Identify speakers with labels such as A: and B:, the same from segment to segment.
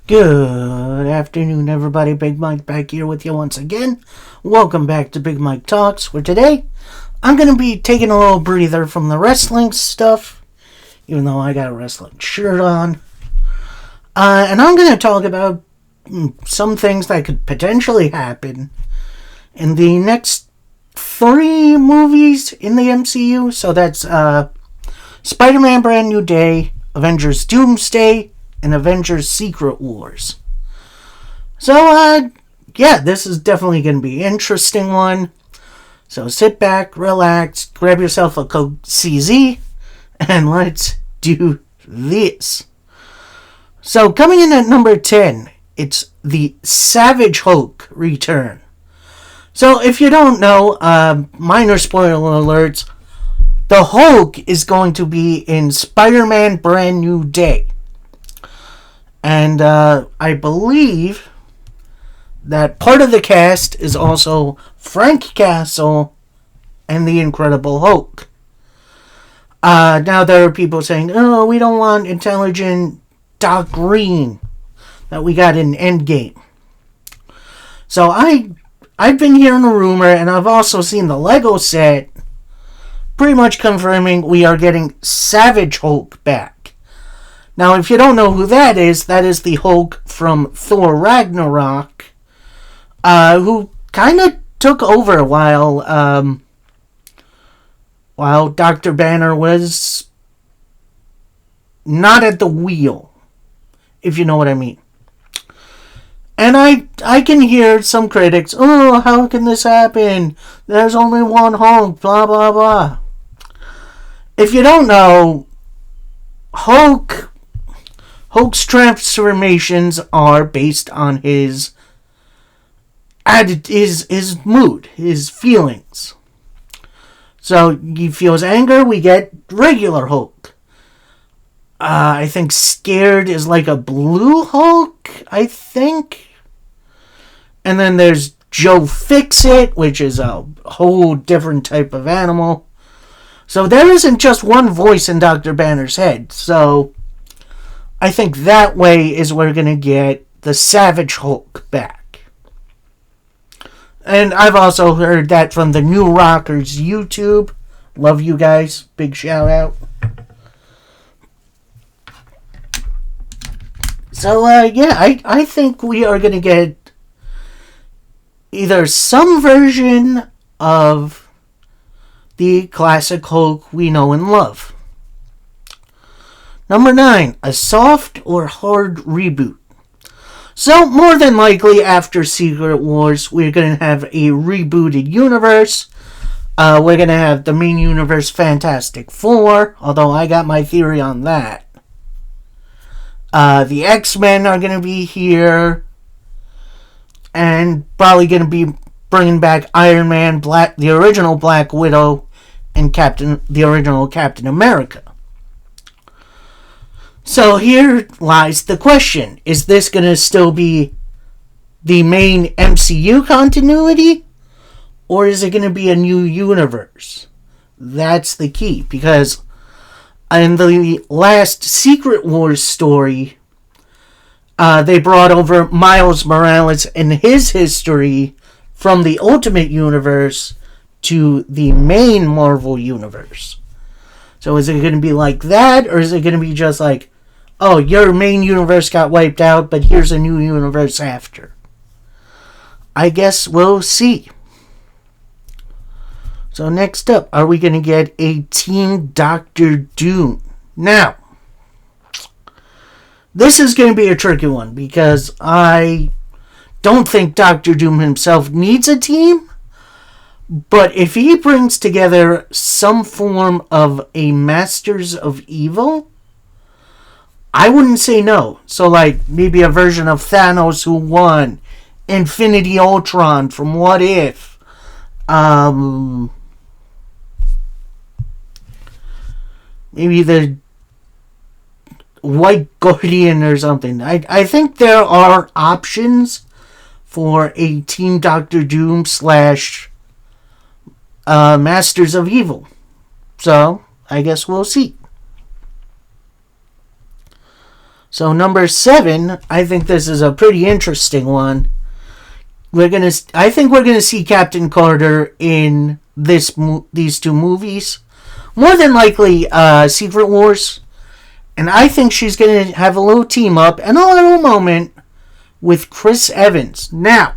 A: Good afternoon, everybody. Big Mike back here with you once again. Welcome back to Big Mike Talks, where today I'm going to be taking a little breather from the wrestling stuff, even though I got a wrestling shirt on. And I'm going to talk about some things that could potentially happen in the next 3 movies in the MCU. So that's Spider-Man Brand New Day, Avengers Doomsday, and Avengers Secret Wars. So, this is definitely going to be an interesting one. So sit back, relax, grab yourself a Coke CZ, and let's do this. So coming in at number 10, it's the Savage Hulk return. So if you don't know, minor spoiler alerts, the Hulk is going to be in Spider-Man Brand New Day. And I believe that part of the cast is also Frank Castle and the Incredible Hulk. Now there are people saying, oh, we don't want intelligent Doc Green that we got in Endgame. So I've been hearing a rumor, and I've also seen the Lego set pretty much confirming we are getting Savage Hulk back. Now, if you don't know who that is the Hulk from Thor Ragnarok, who kind of took over while Dr. Banner was not at the wheel, if you know what I mean. And I can hear some critics, oh, how can this happen? There's only one Hulk, blah, blah, blah. If you don't know, Hulk's transformations are based on his mood, his feelings. So he feels anger, we get regular Hulk. I think scared is like a blue Hulk, I think. And then there's Joe Fix-It, which is a whole different type of animal. So there isn't just one voice in Dr. Banner's head. So I think that way is we're going to get the Savage Hulk back. And I've also heard that from the New Rockers YouTube. Love you guys. Big shout out. So, I think we are going to get either some version of the classic Hulk we know and love. Number 9, a soft or hard reboot. So, more than likely, after Secret Wars, we're going to have a rebooted universe. We're going to have the main universe Fantastic Four, although I got my theory on that. The X-Men are going to be here, and probably going to be bringing back Iron Man, the original Black Widow, and the original Captain America. So here lies the question. Is this going to still be the main MCU continuity? Or is it going to be a new universe? That's the key. Because in the last Secret Wars story, they brought over Miles Morales and his history from the Ultimate Universe to the main Marvel Universe. So is it going to be like that? Or is it going to be just like, oh, your main universe got wiped out, but here's a new universe after? I guess we'll see. So next up, are we going to get a Team Doctor Doom? Now, this is going to be a tricky one, because I don't think Doctor Doom himself needs a team. But if he brings together some form of a Masters of Evil, I wouldn't say no. So, like, maybe a version of Thanos who won, Infinity Ultron from What If, maybe the White Guardian or something. I think there are options for a Team Doctor Doom / Masters of Evil. So, I guess we'll see. So number 7, I think this is a pretty interesting one. I think we're gonna see Captain Carter in these two movies. More than likely, Secret Wars. And I think she's gonna have a little team up and a little moment with Chris Evans. Now,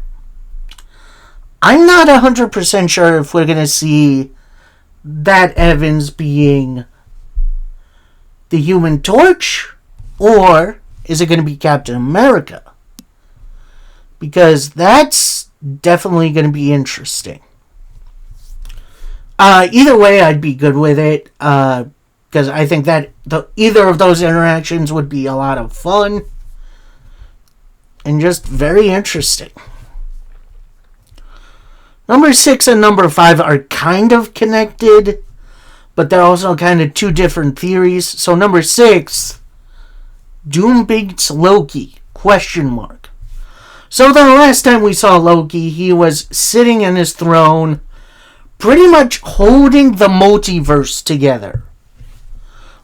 A: I'm not 100% sure if we're gonna see that Evans being the Human Torch, or is it gonna be Captain America? Because that's definitely going to be interesting. Either way, I'd be good with it. Because I think that either of those interactions would be a lot of fun. And just very interesting. Number 6 and number 5 are kind of connected. But they're also kind of two different theories. So number 6, Doom beats Loki? ? So the last time we saw Loki, he was sitting in his throne, pretty much holding the multiverse together.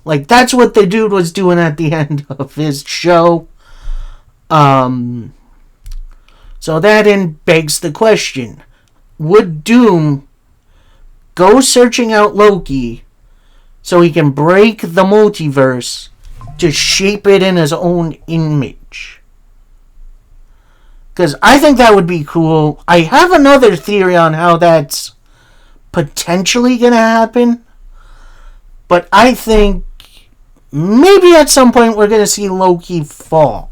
A: Like, that's what the dude was doing at the end of his show. So that then begs the question, would Doom go searching out Loki so he can break the multiverse to shape it in his own image? Because I think that would be cool. I have another theory on how that's potentially going to happen. But I think maybe at some point we're going to see Loki fall.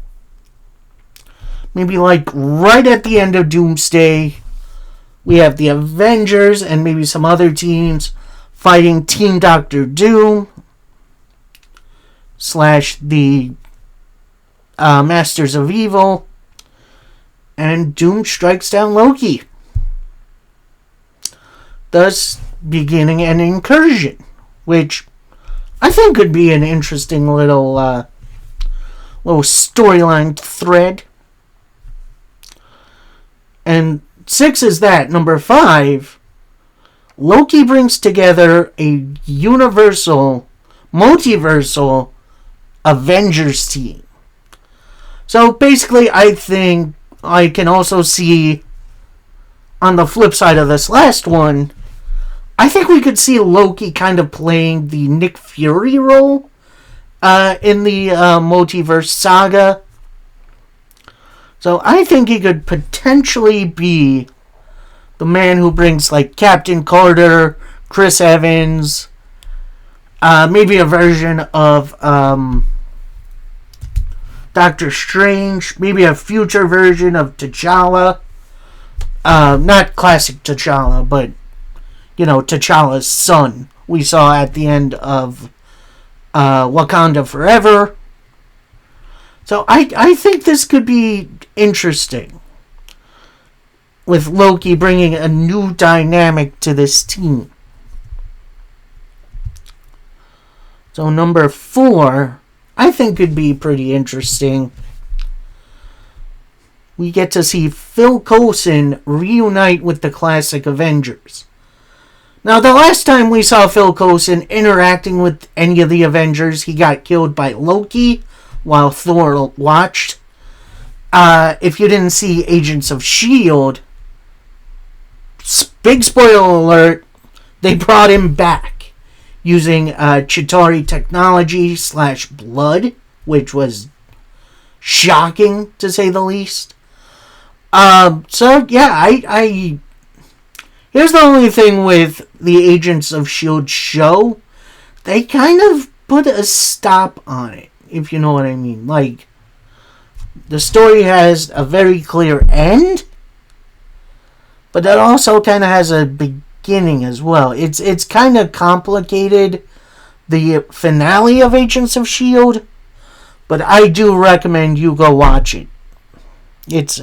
A: Maybe like right at the end of Doomsday, we have the Avengers and maybe some other teams fighting Team Doctor Doom / the Masters of Evil. And Doom strikes down Loki, thus beginning an incursion, which I think could be an interesting little storyline thread. And 6 is that. Number 5, Loki brings together a multiversal Avengers team. So basically, I think I can also see, on the flip side of this last one, I think we could see Loki kind of playing the Nick Fury role in the multiverse saga. So I think he could potentially be the man who brings like Captain Carter, Chris Evans, maybe a version of Doctor Strange, maybe a future version of T'Challa. Not classic T'Challa, but, T'Challa's son we saw at the end of Wakanda Forever. So I think this could be interesting, with Loki bringing a new dynamic to this team. So number 4, I think could be pretty interesting. We get to see Phil Coulson reunite with the classic Avengers. Now, the last time we saw Phil Coulson interacting with any of the Avengers, he got killed by Loki while Thor watched. If you didn't see Agents of S.H.I.E.L.D., big spoiler alert, they brought him back using Chitauri technology / blood, which was shocking to say the least. So yeah, here's the only thing with the Agents of S.H.I.E.L.D. show. They kind of put a stop on it, if you know what I mean. Like, the story has a very clear end, but it also kind of has a beginning as well. It's kind of complicated, the finale of Agents of S.H.I.E.L.D., but I do recommend you go watch it. It's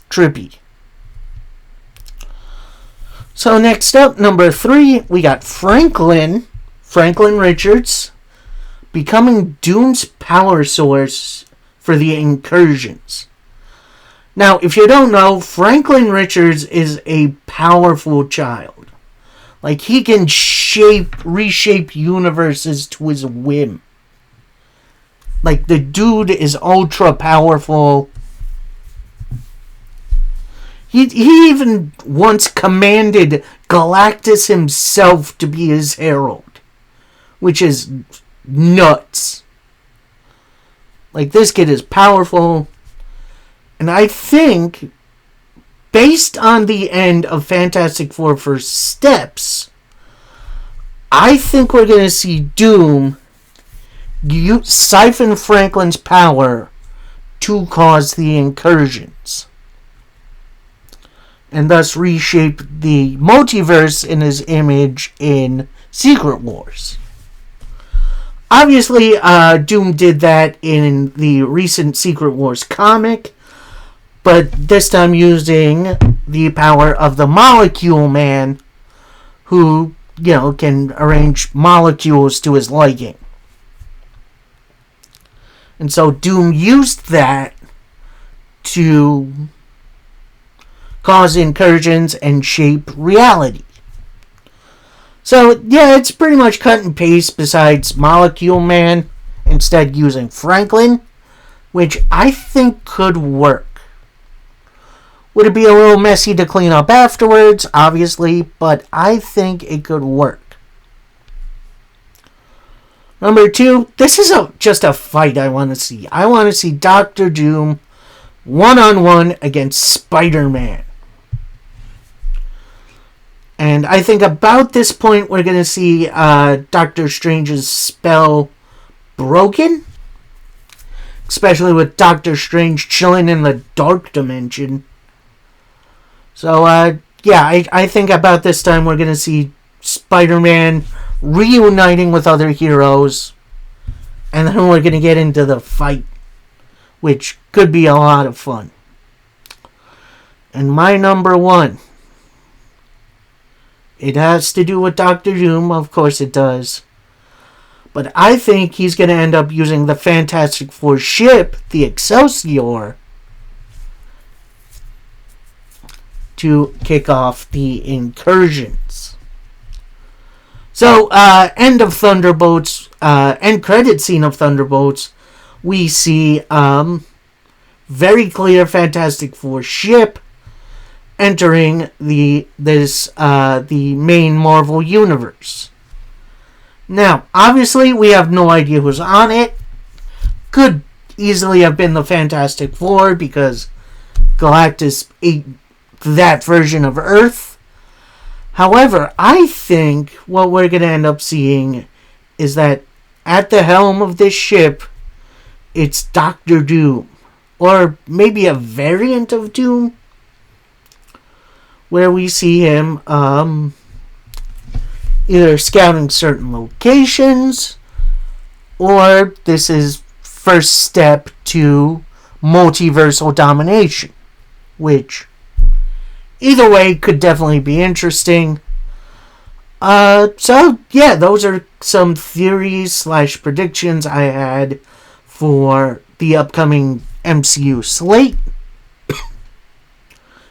A: trippy. So next up, number 3, we got Franklin Richards, becoming Doom's power source for the incursions. Now, if you don't know, Franklin Richards is a powerful child. Like, he can reshape universes to his whim. Like, the dude is ultra powerful. He even once commanded Galactus himself to be his herald, which is nuts. Like, this kid is powerful. And I think, based on the end of Fantastic Four First Steps, I think we're going to see Doom siphon Franklin's power to cause the incursions, and thus reshape the multiverse in his image in Secret Wars. Obviously, Doom did that in the recent Secret Wars comic, but this time using the power of the Molecule Man, who, can arrange molecules to his liking. And so Doom used that to cause incursions and shape reality. So, yeah, it's pretty much cut and paste besides Molecule Man, instead using Franklin, which I think could work. Would it be a little messy to clean up afterwards? Obviously, but I think it could work. Number 2, this is just a fight I want to see. I want to see Doctor Doom one-on-one against Spider-Man. And I think about this point we're going to see Doctor Strange's spell broken. Especially with Doctor Strange chilling in the dark dimension. So, I think about this time we're going to see Spider-Man reuniting with other heroes. And then we're going to get into the fight, which could be a lot of fun. And my number 1. It has to do with Doctor Doom, of course it does. But I think he's going to end up using the Fantastic Four ship, the Excelsior, to kick off the incursions. So, end of Thunderbolts, end credit scene of Thunderbolts, we see very clear Fantastic Four ship entering the main Marvel universe. Now, obviously, we have no idea who's on it. Could easily have been the Fantastic Four because Galactus ate that version of Earth. However, I think what we're going to end up seeing is that at the helm of this ship, it's Doctor Doom. Or maybe a variant of Doom, where we see him either scouting certain locations, or this is first step to multiversal domination, which either way could definitely be interesting. So yeah, those are some theories / predictions I had for the upcoming MCU slate.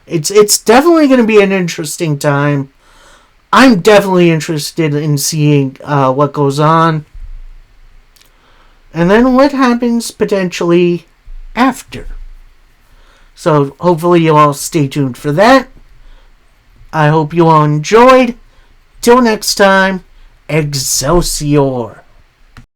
A: It's definitely going to be an interesting time. I'm definitely interested in seeing what goes on. And then what happens potentially after. So hopefully you all stay tuned for that. I hope you all enjoyed. Till next time, Excelsior.